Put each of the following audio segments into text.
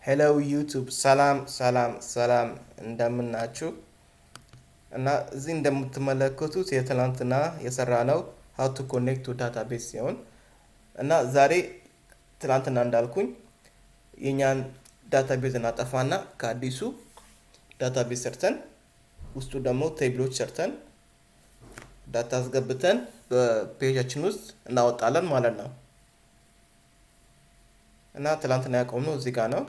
ሄሎ ዩቲዩብ ሰላም እንደምናችሁ እና እዚህ እንደምትመለከቱት የትላንትና የሰራነው how to connect to database ሲሆን እና ዛሬ ትላንትና እንዳልኩኝ የኛን ዳታቤዝ እናጠፋና ከአዲሱ ዳታቤዝ ሰርተን ውስጡ ደግሞ ቴብሎች ሰርተን ዳታ አስገብተን በፔጃችን ውስጥ እናወጣለን ማለት ነው። እና ትላንትና ያቆምነው እዚህ ጋር ነው።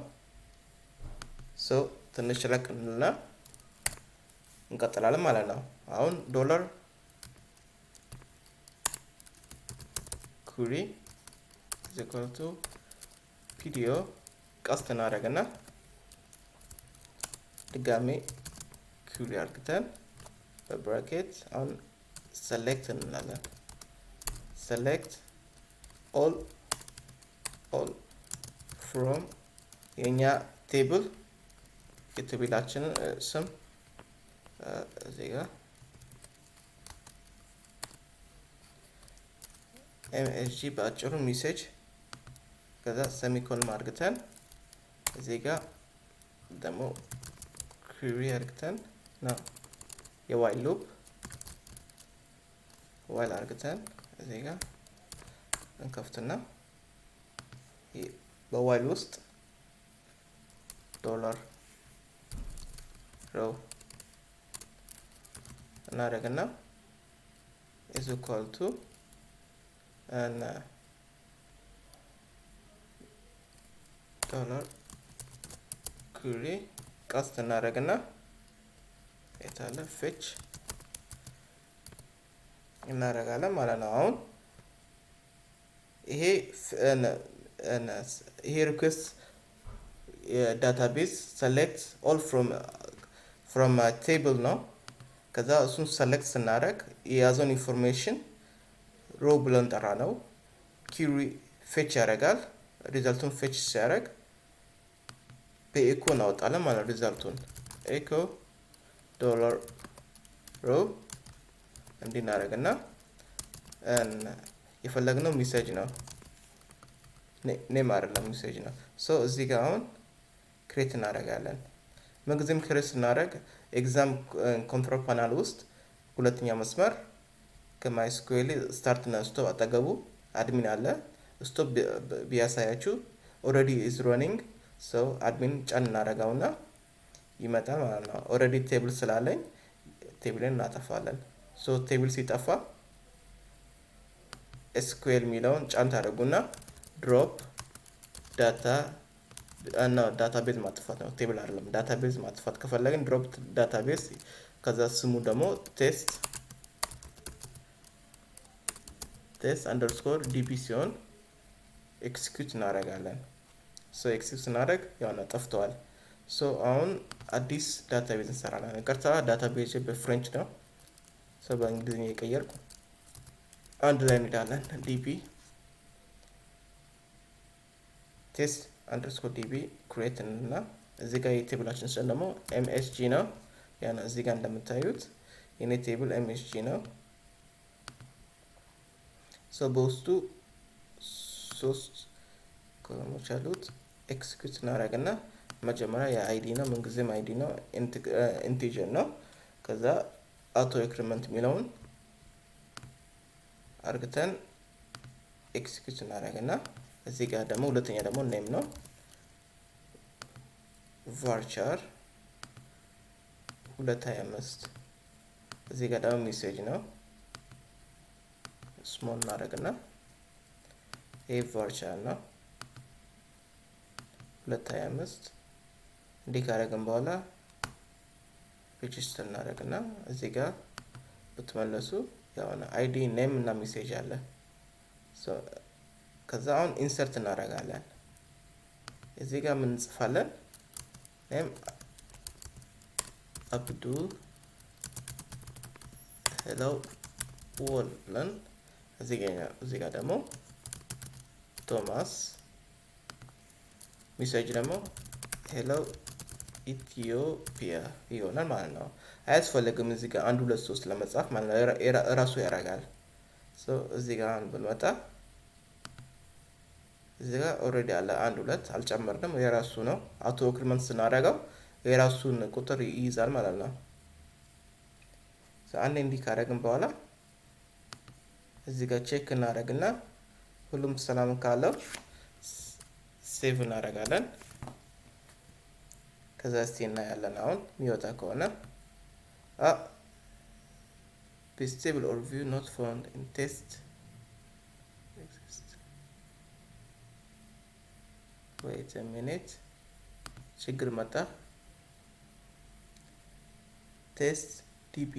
ትንሽ ረቅ እንልና እንቀጥላለን ማለት ነው። አሁን ዶላር ኩሪ ዘኮልቱ PDO ቀስት እናደርግና ድጋሜ ኩሪ አድርገን በብራኬት አሁን select እንላለን። select all from የኛ ቴብል የቴብላችን ስም እዚህ ጋር MSG በአጭሩ ሜሴጅ ከዛ ሰሚኮሎን አድርገን እዚህ ጋር ደግሞ ኩሪ አድርገን ነው የዋይል ሉፕ ዋይል አድርገን እዚህ ጋር እንከፍትና በዋይል ውስጥ ዶላር row እናደርግና is equal to and dollar query ቀስት እናደርግና የታለ fetch እናደርጋለን ማለት ነው። አሁን ይሄ ሪኩዌስት database select all from a table ነው። ከዛ እሱን select ስናደርግ የያዘውን ኢንፎርሜሽን row ብለን ጠራ ነው። query fetch ያደርጋል። ሪዛልቱን fetch ሲያደርግ በኤኮ እናወጣለን ማለት ሪዛልቱን echo dollar row እንዲናደርግና የፈለግነው ሜሴጅ ነው ኔም አይደለም ሜሴጅ ነው። እዚህ ጋር አሁን ክሬት እናደርጋለን። ምንጊዜም ክሬት ስናደርግ ኤግዛም ኮንትሮል ፓናል ውስጥ ሁለተኛ መስመር ከማይስኩዌል ስታርት እና ስቶፕ አጠገቡ አድሚን አለ። ስቶፕ ቢያሳያችሁ ኦልሬዲ ኢዝ ራኒንግ አድሚን ጫን እናደርጋውና ይመጣል ማለት ነው። ኦልሬዲ ቴብል ስላለኝ ቴብልን እናጠፋለን። ቴብል ሲጠፋ ኤስኩኤል የሚለውን ጫን ታደርጉና ድሮፕ ዳታቤዝ ማጥፋት ነው። ቴብል አይደለም ዳታቤዝ ማጥፋት ከፈለግን ድሮፕ ዳታቤዝ ከዛ ስሙ ደግሞ ቴስት አንደርስኮር ዲቢ ሲሆን ኤክስኪዩት እናደርጋለን። ኤክስኪዩት ስናደርግ ያው ነው ጠፍተዋል። አሁን አዲስ ዳታቤዝ እንሰራለን። ይቅርታ ዳታቤዝ በፍሬንች ነው። በእንግሊዝኛ የቀየርኩ አንድ ላይ እንሄዳለን። ዲቢ ቴስት አንደርስኮር ዲቢ ክሬት እና እዚህ ጋር የቴብላችን ስም ደግሞ MSG ነው። ያና እዚህ ጋር እንደምታዩት የኔ ቴብል MSG ነው። በውስጡ 3 ኮለሞች አሉት። ኤክስኪዩት እናደርግና መጀመሪያ የአይዲ ነው። ምንጊዜም አይዲ ነው ኢንቲጀር ነው። ከዛ አውቶ ኢንክሪመንት የሚለውን አርግተን ኤክስኪዩት እናደርግና እዚህ ጋር ደግሞ ሁለተኛ ደግሞ ኔም ነው varchar 225 እዚህ ጋር ደግሞ ሜሴጅ ነው ስሞል እናደርግና ይሄ varchar ነው 225 እንዲህ ካደረግን በኋላ ሬጂስተር እናደርግና እዚህ ጋር ብትመለሱ ያውና አይዲ ኔም እና ሜሴጅ አለ። ከዛ አሁን ኢንሰርት እናደርጋለን። እዚህ ጋር ምን እንጽፋለን? ኔም አብዱ ሄሎ ወልን እዚህ ጋር ደግሞ ቶማስ ሜሴጅ ደግሞ ሄሎ ኢትዮጵያ ይሆናል ማለት ነው። አያስፈልግም እዚህ ጋር 1 2 3 ለመጻፍ ማለት ነው። ራሱ ያደርጋል። እዚህ ጋር ብንመጣ እዚህ ጋር ኦልሬዲ አለ 1 2 አልጨመርንም የራሱ ነው አውቶ ኢንክሪመንት ስናደርገው የራሱን ቁጥር ይይዛል ማለት ነው አንዴ እንዲህ ካደረግን በኋላ እዚህ ጋር ቼክ እናደርግና ሁሉም ሰላም ካለው ሴቭ እናደርጋለን ከዛ እስቲ እናያለን አሁን የሚወጣ ከሆነ stable or view not found in test exist wait a minute ችግር መጣ test db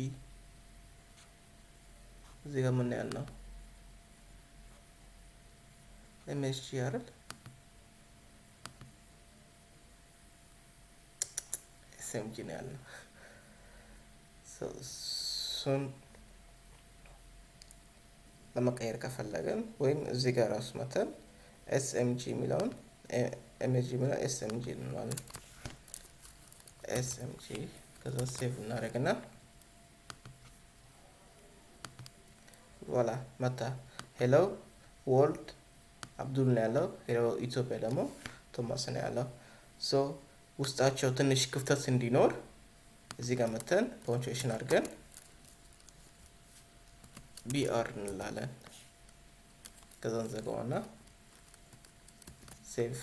እዚህ ጋር ምን ያለው msg አይደል smg ነው ያለው ሶን ለመቀየር ከፈለገን ወይም እዚህ ጋር ራሱ መተን smg የሚለውን msg የሚለው smg እንለዋለን smg ከዛ ሴቭ እናደርግና voilà መጣ ሄሎ ወርልድ አብዱል ነው ያለው ሄሎ ኢትዮጵያ ደግሞ ቶማስ ነው ያለው ሶ ውስጣቸው ትንሽ ክፍተት እንዲኖር እዚህ ጋር መተን ፖንቹዌሽን አድርገን br እንላለን ከዛ እንዘጋውና ሴቭ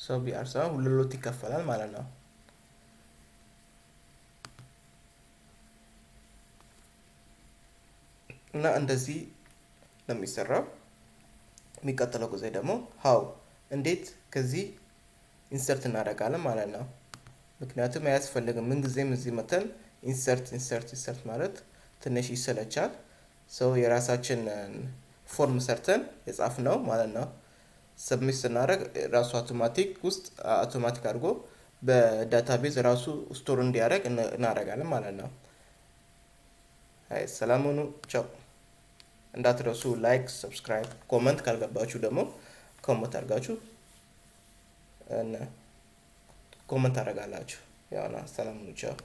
ሶ br ሳይሆን ሁለት ይከፈላል ማለት ነው እና እንደዚህ ነው የሚሰራው የሚቀጥለው ጊዜ ደግሞ how እንዴት ከዚህ ኢንሰርት እናደርጋለን ማለት ነው ምክንያቱም አያስፈልግም ምን ጊዜም እዚህ መተን ኢንሰርት ማለት ትንሽ ይሰለቻል ሰው የራሳችን ፎርም ሰርተን የጻፍነው ማለት ነው ሰብሚት ስናደርግ ራሱ አውቶማቲክ አድርጎ በዳታቤዝ ራሱ ስቶር እንዲያደርግ እናደርጋለን ማለት ነው ሰላም ሁኑ ቻው እንዳትረሱ ላይክ ሰብስክራይብ ኮሜንት ካልገባችሁ ደግሞ ኮሜንት አድርጋችሁ ኮሜንት አደርጋላችሁ ያው ሰላም ሁኑ ቻው